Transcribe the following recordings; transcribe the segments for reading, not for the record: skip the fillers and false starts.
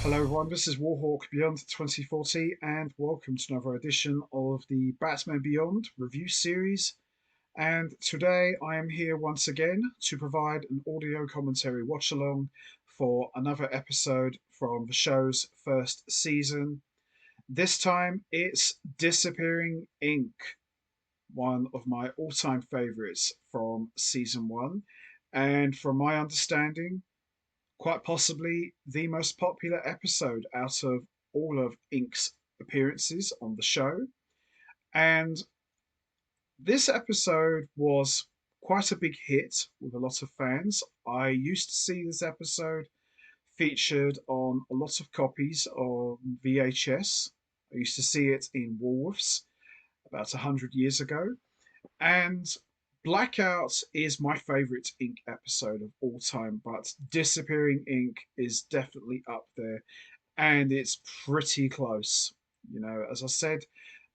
Hello everyone, this is Warhawk Beyond 2040 and welcome to another edition of the Batman Beyond review series. And today I am here once again to provide an audio commentary watch along for another episode from the show's first season. This time it's Disappearing Ink, one of my all-time favorites from season one. And from my understanding, quite possibly the most popular episode out of all of Ink's appearances on the show. And this episode was quite a big hit with a lot of fans. I used to see this episode featured on a lot of copies on VHS. I used to see it in Woolworths about 100 years ago. And Blackout is my favorite Ink episode of all time, but Disappearing Ink is definitely up there, and it's pretty close. As I said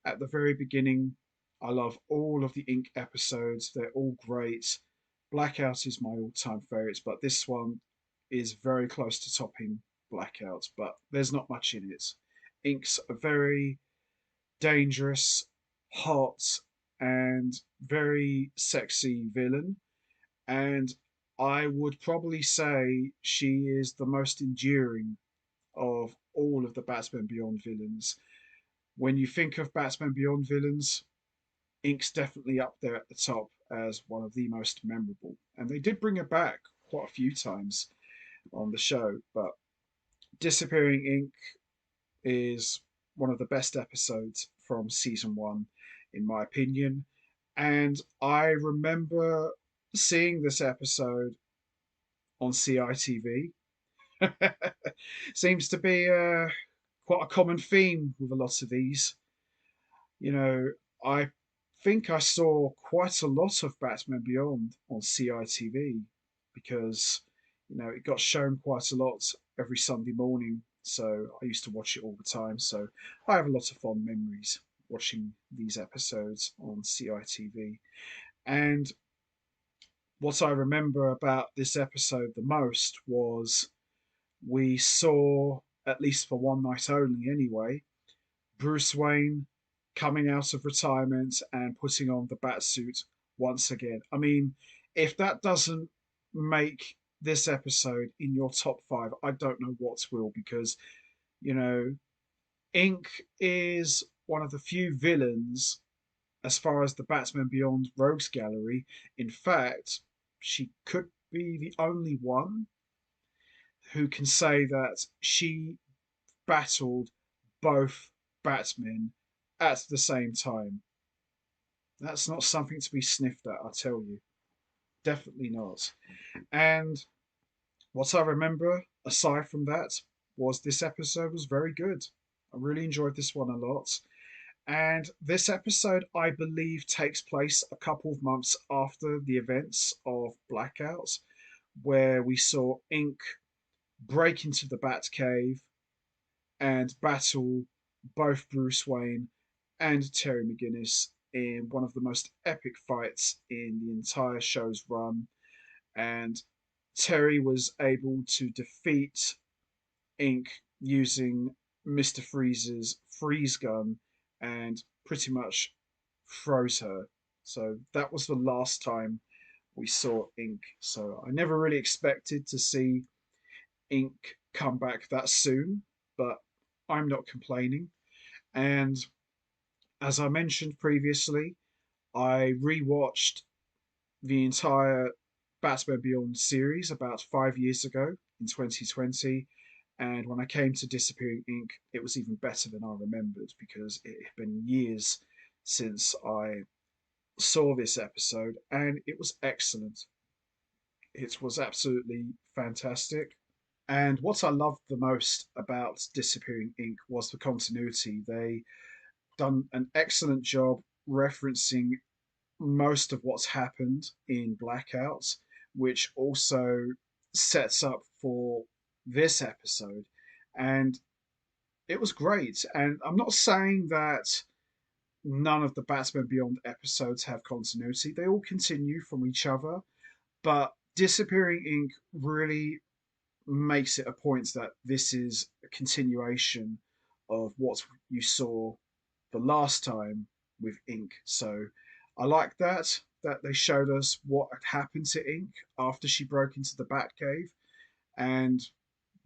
at the very beginning, I love all of the Ink episodes, they're all great. Blackout is my all time favorite, but this one is very close to topping Blackout, but there's not much in it. Ink's a very dangerous, hot, and very sexy villain. And I would probably say she is the most enduring of all of the Batman Beyond villains. When you think of Batman Beyond villains, Ink's definitely up there at the top as one of the most memorable. And they did bring her back quite a few times on the show, but Disappearing Ink is one of the best episodes from season one, in my opinion. And I remember seeing this episode on CITV. Seems to be quite a common theme with a lot of these. You know, I think I saw quite a lot of Batman Beyond on CITV because, it got shown quite a lot every Sunday morning. So I used to watch it all the time. So I have a lot of fond memories watching these episodes on CITV. And what I remember about this episode the most was we saw, at least for one night only anyway, Bruce Wayne coming out of retirement and putting on the bat suit once again. I mean, if that doesn't make this episode in your top five, I don't know what will, because, you know, Ink is one of the few villains as far as the Batman Beyond Rogues Gallery. In fact, she could be the only one who can say that she battled both Batmen at the same time. That's not something to be sniffed at, I tell you. Definitely not. And what I remember, aside from that, was this episode was very good. I really enjoyed this one a lot. And this episode, I believe, takes place a couple of months after the events of Blackout, where we saw Ink break into the Batcave and battle both Bruce Wayne and Terry McGinnis in one of the most epic fights in the entire show's run. And Terry was able to defeat Ink using Mr. Freeze's freeze gun and pretty much froze her. So that was the last time we saw Ink. So I never really expected to see Ink come back that soon, but I'm not complaining. And as I mentioned previously, I rewatched the entire Batman Beyond series about 5 years ago in 2020. And when I came to Disappearing Ink, it was even better than I remembered because it had been years since I saw this episode and it was excellent. It was absolutely fantastic. And what I loved the most about Disappearing Ink was the continuity. They done an excellent job referencing most of what's happened in Blackout, which also sets up for this episode. And it was great. And I'm not saying that none of the Batman Beyond episodes have continuity, they all continue from each other. But Disappearing Ink really makes it a point that this is a continuation of what you saw the last time with Ink. So I like that they showed us what had happened to Ink after she broke into the Batcave, and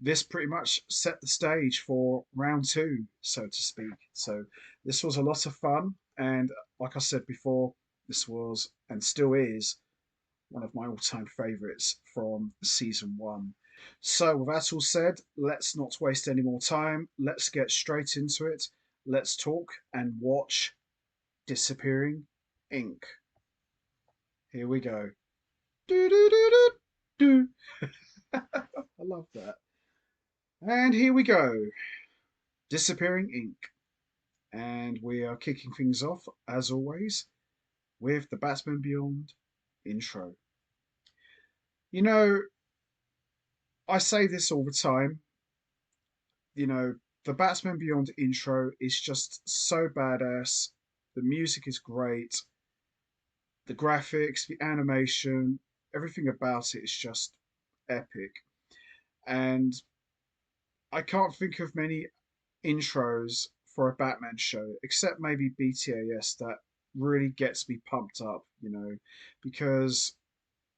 this pretty much set the stage for round two, so to speak. So this was a lot of fun, and like I said before, this was and still is one of my all-time favourites from season one. So with that all said, let's not waste any more time. Let's get straight into it. Let's talk and watch Disappearing Ink. Here we go. Do do do do do. I love that. And here we go. Disappearing Ink. And we are kicking things off, as always, with the Batman Beyond intro. You know, I say this all the time, you know, the Batman Beyond intro is just so badass. The music is great. The graphics, the animation, everything about it is just epic. And I can't think of many intros for a Batman show, except maybe BTAS, that really gets me pumped up, because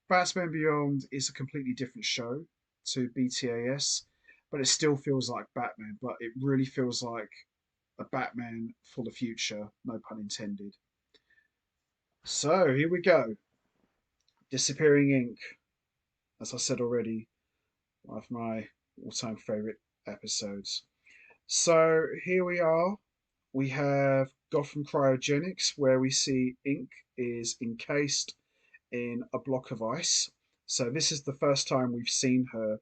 Batman Beyond is a completely different show to BTAS, but it still feels like Batman, but it really feels like a Batman for the future, no pun intended. So here we go. Disappearing Ink, as I said already, one of my all-time favorite episodes. So here we are. We have Gotham Cryogenics, where we see Ink is encased in a block of ice. So this is the first time we've seen her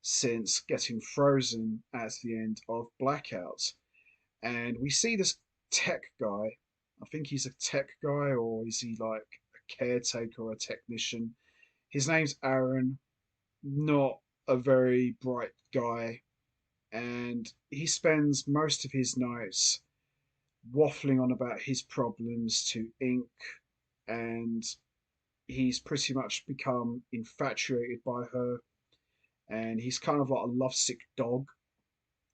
since getting frozen at the end of Blackout. And we see this tech guy. I think he's a tech guy, or is he like a caretaker or a technician? His name's Aaron, not a very bright guy. And he spends most of his nights waffling on about his problems to Ink, and he's pretty much become infatuated by her, and he's kind of like a lovesick dog.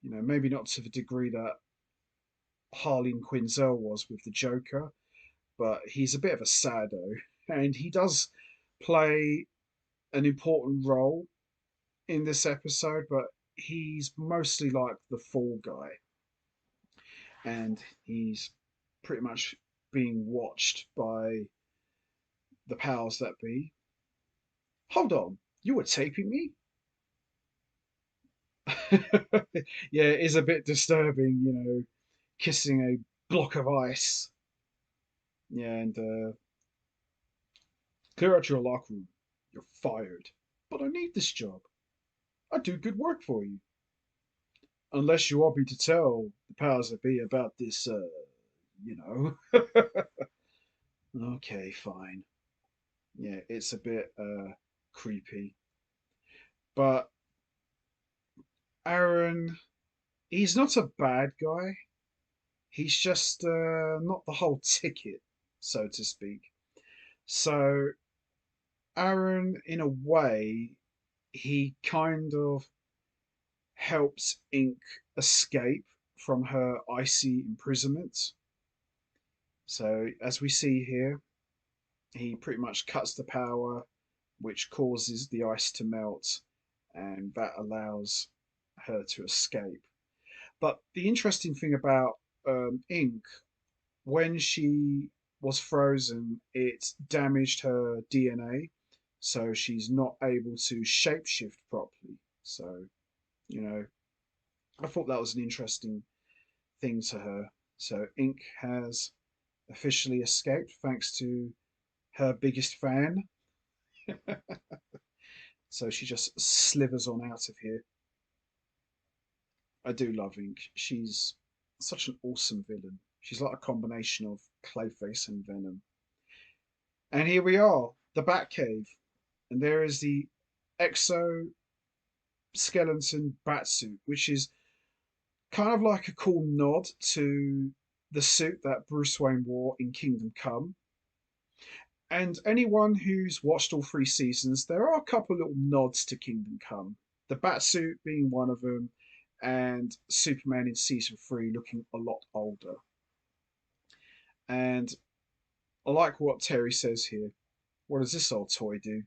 Maybe not to the degree that Harleen Quinzel was with the Joker, but he's a bit of a sado, and he does play an important role in this episode, but he's mostly like the fall guy, and he's pretty much being watched by the powers that be. Hold on, you were taping me? Yeah, it is a bit disturbing, kissing a block of ice. Yeah, and clear out your locker room. You're fired. But I need this job. I do good work for you. Unless you want me to tell the powers that be about this, you know. Okay, fine. Yeah, it's a bit creepy. But Aaron, he's not a bad guy. He's just not the whole ticket, so to speak. So Aaron, in a way, he kind of helps Ink escape from her icy imprisonment. So, as we see here, he pretty much cuts the power, which causes the ice to melt, and that allows her to escape. But the interesting thing about Ink, when she was frozen, it damaged her DNA, so she's not able to shapeshift properly. So, you know, I thought that was an interesting thing to her. So Ink has officially escaped thanks to her biggest fan. So she just slithers on out of here. I do love Ink. She's such an awesome villain. She's like a combination of Clayface and Venom. And here we are, the Batcave. And there is the exoskeleton batsuit, which is kind of like a cool nod to the suit that Bruce Wayne wore in Kingdom Come. And anyone who's watched all three seasons, there are a couple little nods to Kingdom Come. The Batsuit being one of them, and Superman in season three looking a lot older. And I like what Terry says here. What does this old toy do?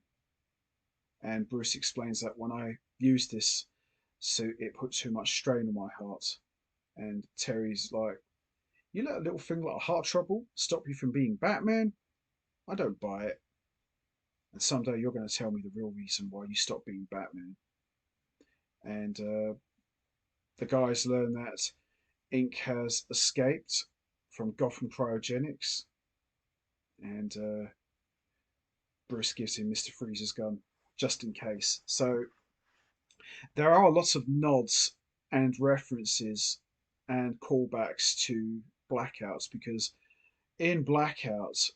And Bruce explains that when I use this suit, it put too much strain on my heart. And Terry's like, you let a little thing like heart trouble stop you from being Batman? I don't buy it. And someday you're going to tell me the real reason why you stopped being Batman. And the guys learn that Inque has escaped from Gotham Cryogenics. And Bruce gives him Mr. Freeze's gun just in case. So there are lots of nods and references and callbacks to Blackouts because in Blackouts,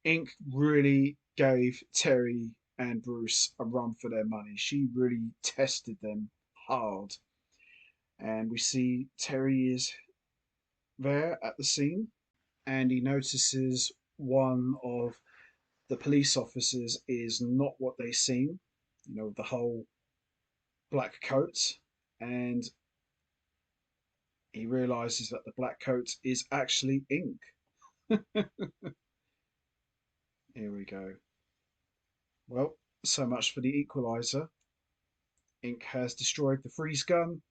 Inc. really gave Terry and Bruce a run for their money. She really tested them hard. And we see Terry is there at the scene and he notices one of the police officers is not what they seem, the whole black coat. And he realizes that the black coat is actually Ink. Here we go. Well, so much for the equalizer. Ink has destroyed the freeze gun,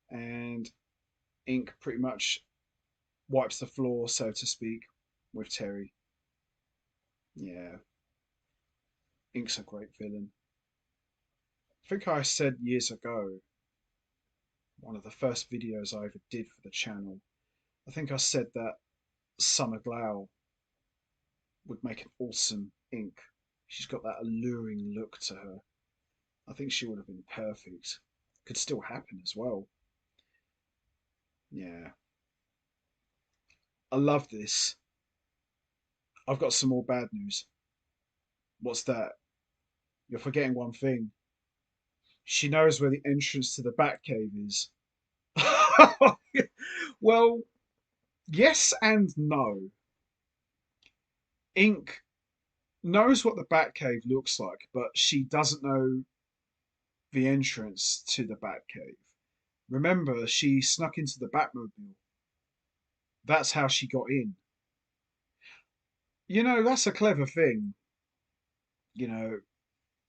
and Ink pretty much wipes the floor, so to speak, with Terry. Yeah, Ink's a great villain. I think I said years ago, one of the first videos I ever did for the channel, I think I said that Summer Glau would make an awesome Ink. She's got that alluring look to her. I think she would have been perfect. Could still happen as well. Yeah. I love this. I've got some more bad news. What's that? You're forgetting one thing. She knows where the entrance to the Batcave is. Well, yes and no. Ink knows what the Batcave looks like, but she doesn't know the entrance to the Batcave. Remember, she snuck into the Batmobile. That's how she got in. That's a clever thing. You know,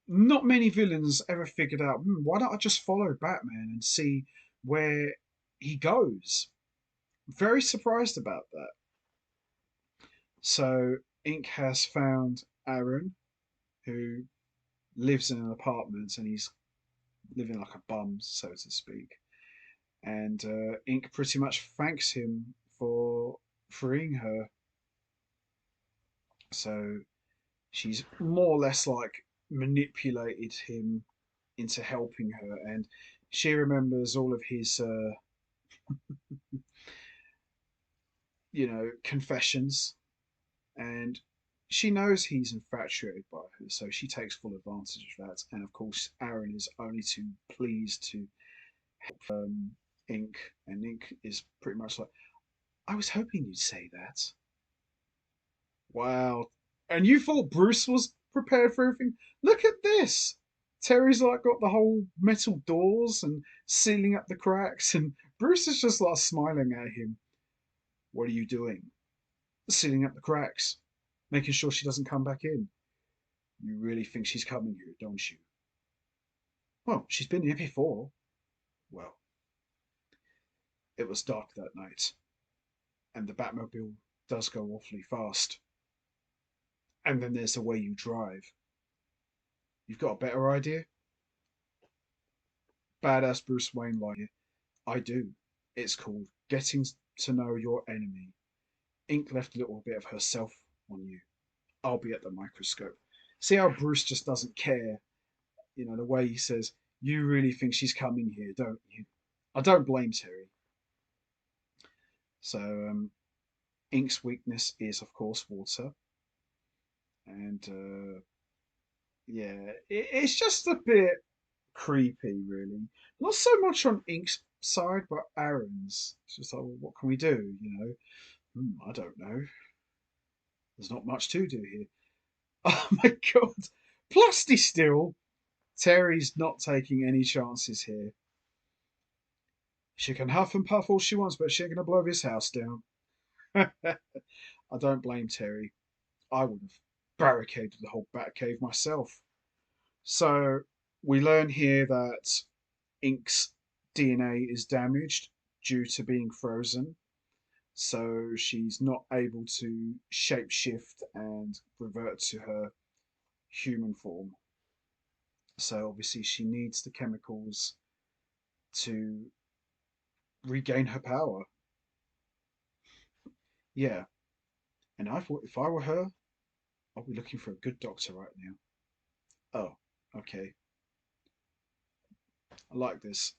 not many villains ever figured out, why don't I just follow Batman and see where he goes? Very surprised about that. So Ink has found Aaron, who lives in an apartment and he's living like a bum, so to speak. And Ink pretty much thanks him for freeing her. So she's more or less like manipulated him into helping her, and she remembers all of his, confessions, and she knows he's infatuated by her, so she takes full advantage of that. And of course, Aaron is only too pleased to help Ink, and Ink is pretty much like, "I was hoping you'd say that." Wow. And you thought Bruce was prepared for everything? Look at this. Terry's like got the whole metal doors and sealing up the cracks, and Bruce is just like smiling at him. What are you doing? Sealing up the cracks, making sure she doesn't come back in. You really think she's coming here, don't you? Well, she's been here before. Well, it was dark that night, and the Batmobile does go awfully fast. And then there's the way you drive. You've got a better idea? Badass Bruce Wayne like it. I do. It's called Getting to Know Your Enemy. Ink left a little bit of herself on you. I'll be at the microscope. See how Bruce just doesn't care? The way he says, you really think she's coming here, don't you? I don't blame Terry. So, Ink's weakness is, of course, water. And, yeah, it's just a bit creepy, really. Not so much on Ink's side, but Aaron's. It's just like, well, what can we do? I don't know. There's not much to do here. Oh my god, Plasty still. Terry's not taking any chances here. She can huff and puff all she wants, but she ain't gonna blow his house down. I don't blame Terry. I would have barricaded the whole Batcave myself. So we learn here that Inque's DNA is damaged due to being frozen. So she's not able to shapeshift and revert to her human form. So obviously she needs the chemicals to regain her power. Yeah. And I thought if I were her, I'd be looking for a good doctor right now. Oh, okay. I like this.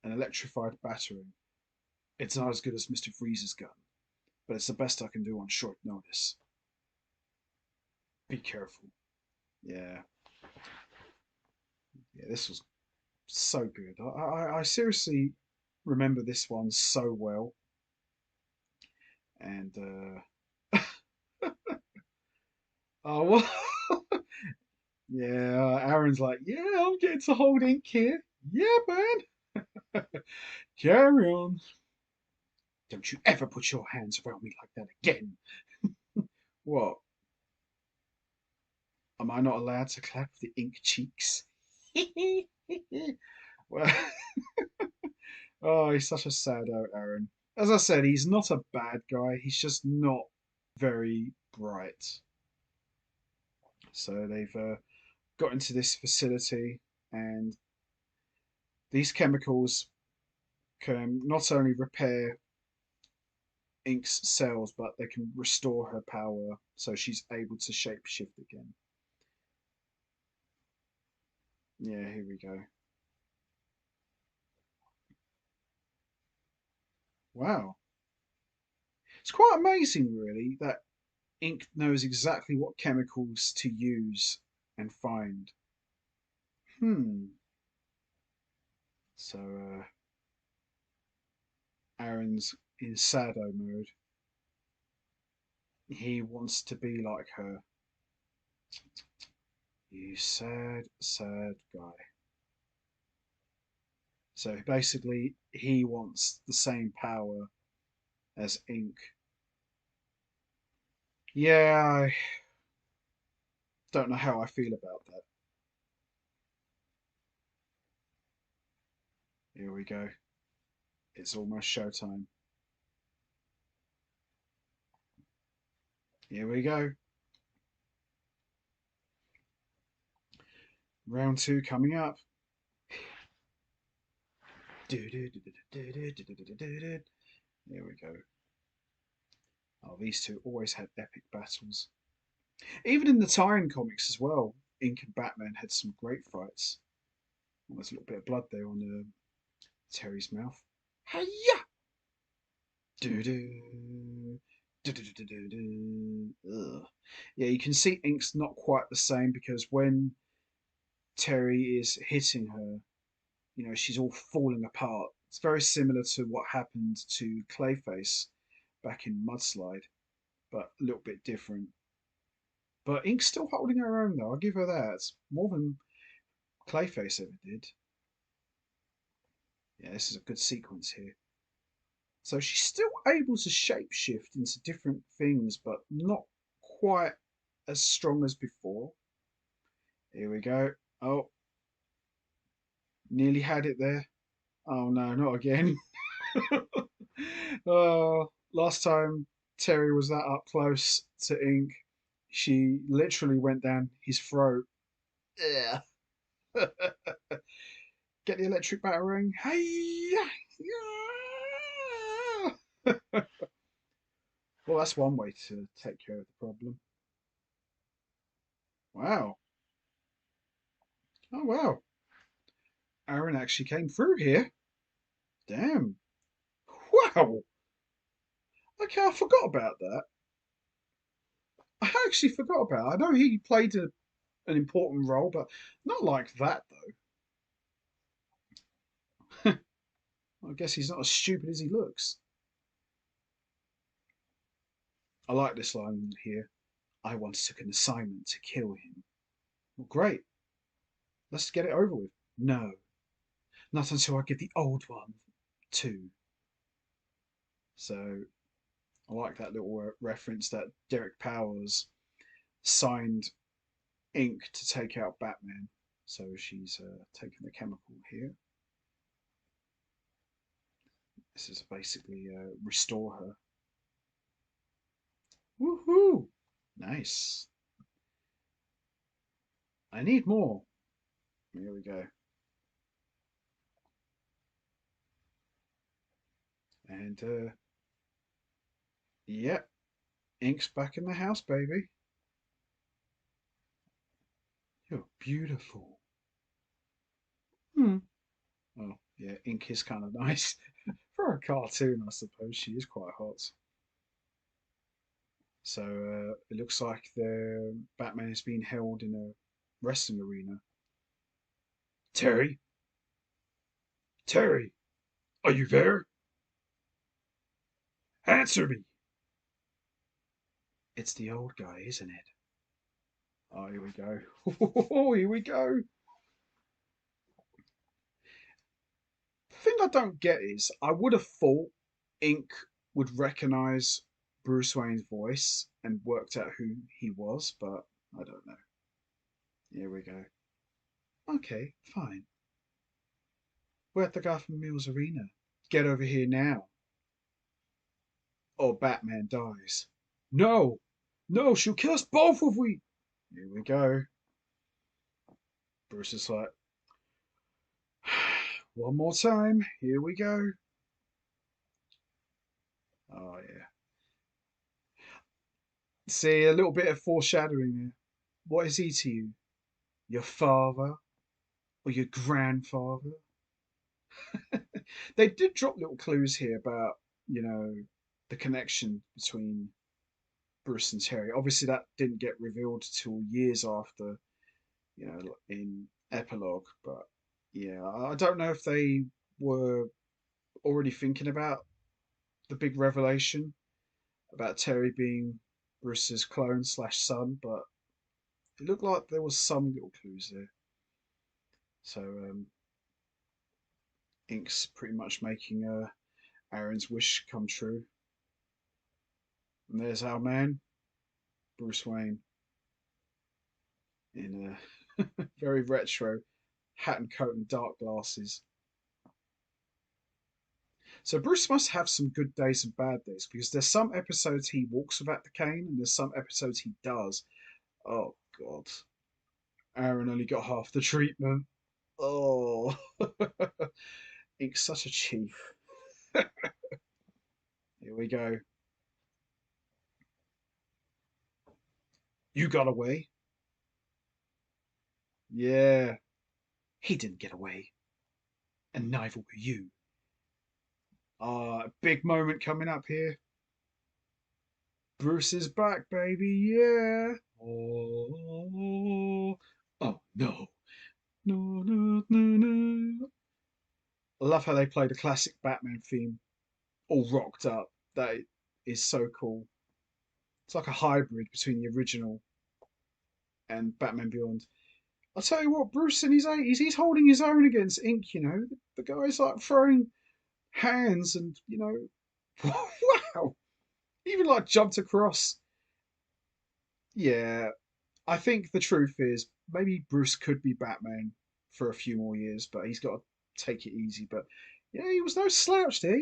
An electrified battery. It's not as good as Mr. Freeze's gun, but it's the best I can do on short notice. Be careful. Yeah. Yeah, this was so good. I seriously remember this one so well. And, oh, well, yeah, Aaron's like, yeah, I'm getting to hold Ink here. Yeah, man. Carry on. Don't you ever put your hands around me like that again. What? Am I not allowed to clap the ink cheeks? Well, oh, he's such a sad Aaron. As I said, he's not a bad guy. He's just not very bright. So they've got into this facility, and these chemicals can not only repair Ink's cells, but they can restore her power so she's able to shapeshift again. Yeah, here we go. Wow. It's quite amazing, really, that Ink knows exactly what chemicals to use and find. Hmm. So, Aaron's in Sado mode. He wants to be like her. You sad, sad guy. So basically, he wants the same power as Ink. Yeah, I don't know how I feel about that. Here we go. It's almost showtime. Here we go. Round two coming up. Here we go. Oh, these two always had epic battles. Even in the tie-in comics as well, Ink and Batman had some great fights. Oh, there's a little bit of blood there on Terry's mouth. Hiya! Do do. Yeah, you can see Ink's not quite the same because when Terry is hitting her, she's all falling apart. It's very similar to what happened to Clayface back in Mudslide, but a little bit different. But Ink's still holding her own, though. I'll give her that. It's more than Clayface ever did. Yeah, this is a good sequence here. So she's still able to shapeshift into different things, but not quite as strong as before. Here we go. Oh, nearly had it there. Oh no, not again. Last time Terry was that up close to Ink, she literally went down his throat. Yeah. Get the electric batarang. Hey! Well, that's one way to take care of the problem. Wow. Oh, wow. Aaron actually came through here. Damn. Wow. Okay, I forgot about that. I actually forgot about it. I know he played an important role, but not like that, though. I guess he's not as stupid as he looks. I like this line here. I once took an assignment to kill him. Well, great. Let's get it over with. No, not until I give the old one too. So I like that little reference that Derek Powers signed ink to take out Batman. So she's taking the chemical here. This is basically restore her. Woohoo! Nice. I need more. Here we go. And yep, ink's back in the house, baby. You're beautiful. Hmm. Oh, yeah, ink is kind of nice. For a cartoon, I suppose she is quite hot. So it looks like the Batman is being held in a wrestling arena. Terry, Terry, are you there? Answer me. It's the old guy, isn't it? Oh, here we go. Oh, here we go. The thing I don't get is I would have thought Ink would recognize Bruce Wayne's voice and worked out who he was, but I don't know. Here we go. Okay, fine. We're at the Gotham Mills Arena. Get over here now, or Batman dies. No! No, she'll kill us both if we. Here we go. Bruce is like, one more time. Here we go. Oh, yeah. See, a little bit of foreshadowing there. What is he to you? Your father or your grandfather? They did drop little clues here about, you know, the connection between Bruce and Terry. Obviously, that didn't get revealed till years after, you know, in epilogue. But yeah, I don't know if they were already thinking about the big revelation about Terry being Bruce's clone slash son, but it looked like there was some little clues there. So Ink's pretty much making Aaron's wish come true. And there's our man, Bruce Wayne, in a very retro hat and coat and dark glasses. So Bruce must have some good days and bad days because there's some episodes he walks without the cane and there's some episodes he does. Oh God, Aaron only got half the treatment. Oh, Ink's such a chief. Here we go. You got away. Yeah, he didn't get away, and neither will you. Big moment coming up here. Bruce is back, baby. Yeah. Oh, oh no. No, no, no, no. I love how they play the classic Batman theme, all rocked up. That is so cool. It's like a hybrid between the original and Batman Beyond. I'll tell you what, Bruce in his 80s, he's holding his own against Ink, you know. The guy's like throwing hands and, you know, wow. Even like jumped across. Yeah, I think the truth is maybe Bruce could be Batman for a few more years, but he's got to take it easy. But yeah, he was no slouch there.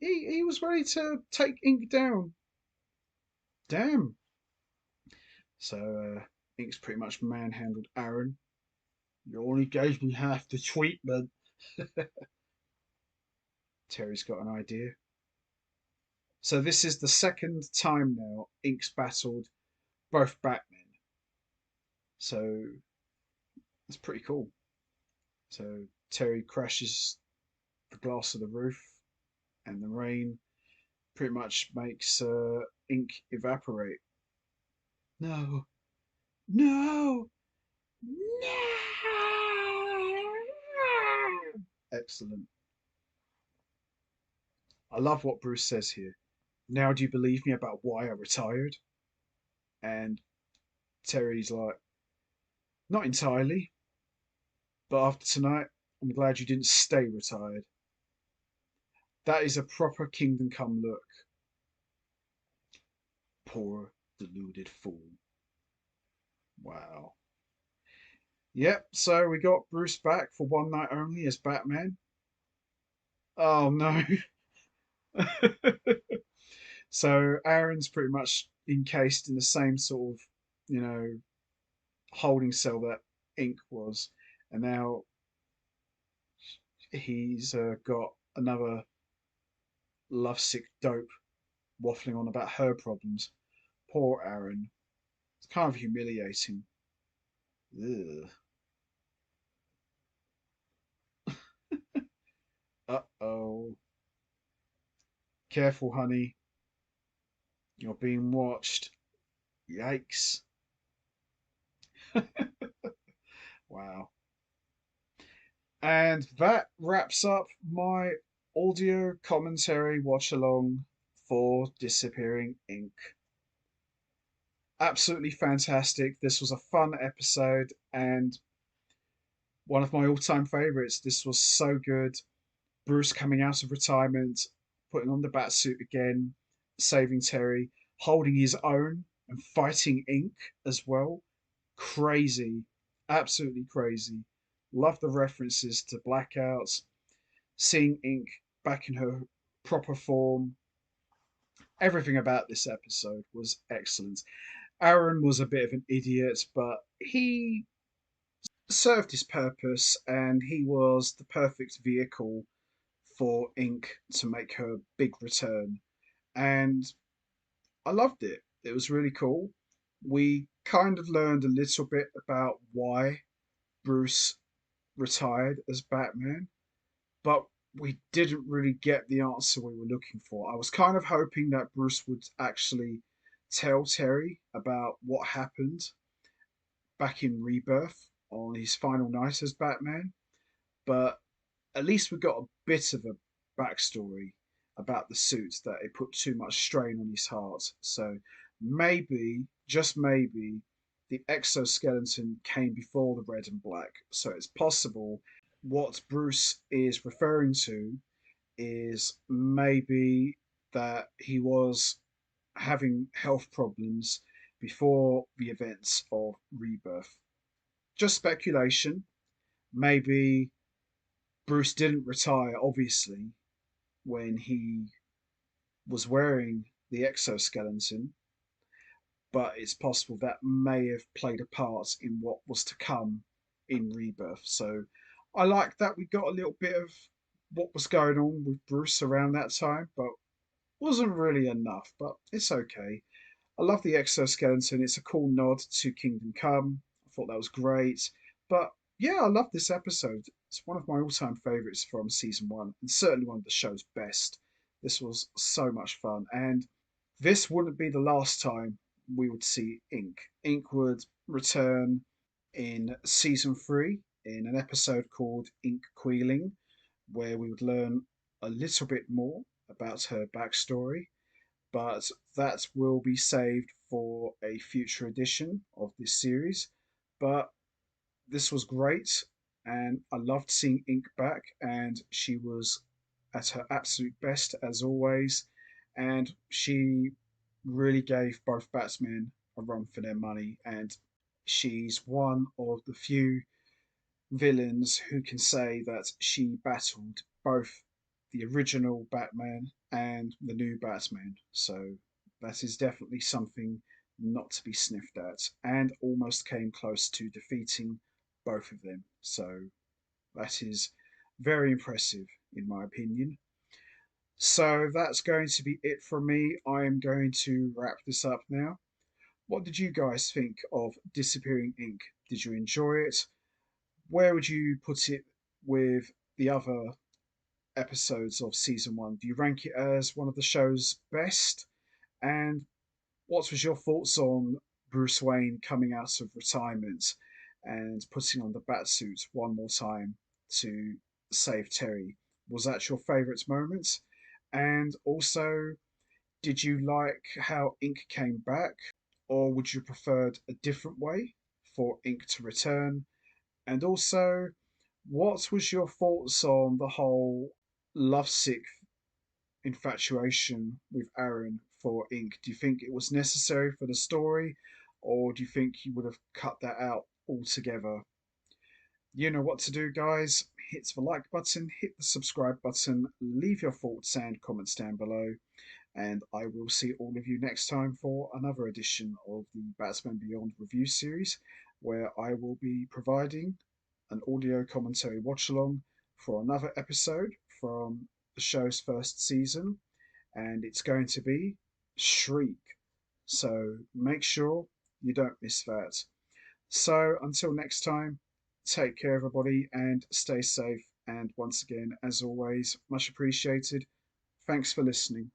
He was ready to take Ink down. Damn. So Ink's pretty much manhandled Aaron. You only gave me half the treatment. Terry's got an idea. So this is the second time now Ink's battled both Batmen. So it's pretty cool. So Terry crashes the glass of the roof, and the rain pretty much makes Ink evaporate. No, no, no! Excellent. I love what Bruce says here. Now, do you believe me about why I retired? And Terry's like, not entirely. But after tonight, I'm glad you didn't stay retired. That is a proper Kingdom Come look. Poor deluded fool. Wow. Yep, so we got Bruce back for one night only as Batman. Oh no. So Aaron's pretty much encased in the same sort of, you know, holding cell that Ink was. And now he's got another lovesick dope waffling on about her problems. Poor Aaron. It's kind of humiliating. Ugh. Uh oh. Careful, honey. You're being watched. Yikes. Wow. And that wraps up my audio commentary watch along for Disappearing Ink. Absolutely fantastic. This was a fun episode and one of my all time favorites. This was so good. Bruce coming out of retirement, putting on the bat suit again, saving Terry, holding his own and fighting Ink as well. Crazy. Absolutely crazy. Love the references to blackouts, seeing Ink back in her proper form. Everything about this episode was excellent. Aaron was a bit of an idiot, but he served his purpose and he was the perfect vehicle for Ink to make her big return. And I loved it. It was really cool. We kind of learned a little bit about why Bruce retired as Batman, but we didn't really get the answer we were looking for. I was kind of hoping that Bruce would actually tell Terry about what happened back in Rebirth on his final night as Batman, but at least we got a bit of a backstory about the suit that it put too much strain on his heart. So maybe, just maybe, the exoskeleton came before the red and black. So it's possible what Bruce is referring to is maybe that he was having health problems before the events of Rebirth. Just speculation. Maybe Bruce didn't retire, obviously, when he was wearing the exoskeleton, but it's possible that may have played a part in what was to come in Rebirth. So I like that we got a little bit of what was going on with Bruce around that time, but wasn't really enough. But it's okay. I love the exoskeleton. It's a cool nod to Kingdom Come. I thought that was great. But yeah, I love this episode. It's one of my all-time favorites from season one, and certainly one of the show's best. This was so much fun, and this wouldn't be the last time we would see Ink. Ink would return in season three in an episode called Ink Queeling, where we would learn a little bit more about her backstory, but that will be saved for a future edition of this series. But this was great, and I loved seeing Ink back, and she was at her absolute best as always, and she really gave both batsmen a run for their money, and she's one of the few villains who can say that she battled both the original Batman and the new Batman. So that is definitely something not to be sniffed at, and almost came close to defeating both of them. So that is very impressive, in my opinion. So that's going to be it from me. I am going to wrap this up now. What did you guys think of Disappearing Ink? Did you enjoy it? Where would you put it with the other episodes of season one? Do you rank it as one of the show's best? And what was your thoughts on Bruce Wayne coming out of retirement and putting on the batsuit one more time to save Terry? Was that your favourite moment? And also, did you like how Ink came back, or would you preferred a different way for Ink to return? And also, What was your thoughts on the whole lovesick infatuation with Aaron for Ink? Do you think it was necessary for the story, or do you think you would have cut that out altogether? You know what to do, guys. Hit the like button, hit the subscribe button, leave your thoughts and comments down below, and I will see all of you next time for another edition of the Batman Beyond review series, where I will be providing an audio commentary watch along for another episode from the show's first season, and it's going to be Shriek. So make sure you don't miss that. So until next time, take care, everybody, and stay safe. And once again, as always, much appreciated. Thanks for listening.